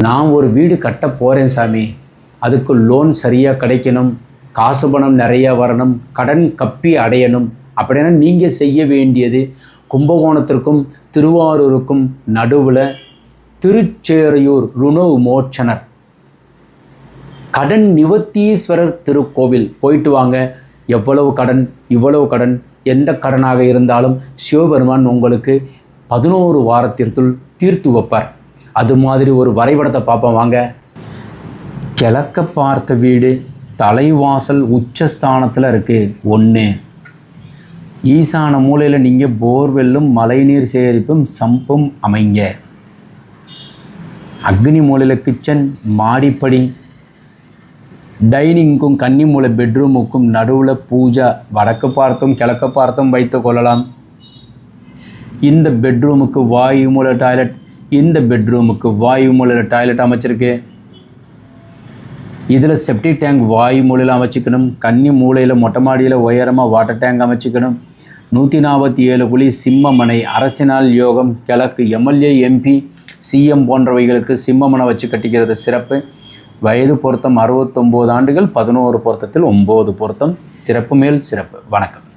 நான் ஒரு வீடு கட்ட போகிறேன் சாமி, அதுக்கு லோன் சரியாக கிடைக்கணும், காசு பணம் நிறையா வரணும், கடன் கப்பி அடையணும் அப்படின்னா நீங்கள் செய்ய வேண்டியது கும்பகோணத்திற்கும் திருவாரூருக்கும் நடுவில் திருச்சேரையூர் ருணு மோட்சனர் கடன் நிவர்த்தீஸ்வரர் திருக்கோவில் போயிட்டு வாங்க. எவ்வளவு கடன், இவ்வளவு கடன், எந்த கடனாக இருந்தாலும் சிவபெருமான் உங்களுக்கு 11 வாரத்திற்குள் தீர்த்து வைப்பார். அது மாதிரி ஒரு வரைபடத்தை பார்ப்போம் வாங்க. கிழக்க பார்த்த வீடு தலைவாசல் உச்சஸ்தானத்தில் இருக்குது. 1 ஈசான மூலையில் நீங்கள் போர்வெல்லும் மழைநீர் சேகரிப்பும் சம்பும் அமைங்க. அக்னி மூலையில் கிச்சன், மாடிப்படி, டைனிங்க்கும் கன்னி மூலை பெட்ரூமுக்கும் நடுவில் பூஜா வடக்கு பார்த்தும் கிழக்கு பார்த்தும் வைத்து கொள்ளலாம். இந்த பெட்ரூமுக்கு வாயு மூலை டாய்லெட், இந்த பெட்ரூமுக்கு வாயு மூலையில் டாய்லெட் அமைச்சிருக்கு. இதில் செப்டிக் டேங்க் வாயு மூலையில் அமைச்சிக்கணும். கன்னி மூலையில் மொட்டை மாடியில் உயரமாக வாட்டர் டேங்க் அமைச்சிக்கணும். 147 குழி சிம்மமனை, அரசினால் யோகம், கிழக்கு எம்எல்ஏ எம்பி சிஎம் போன்றவைகளுக்கு சிம்மமனை வச்சு கட்டிக்கிறது சிறப்பு. வயது பொருத்தம் 69 ஆண்டுகள், 11 பொருத்தத்தில் 9 பொருத்தம், சிறப்பு மேல் சிறப்பு. வணக்கம்.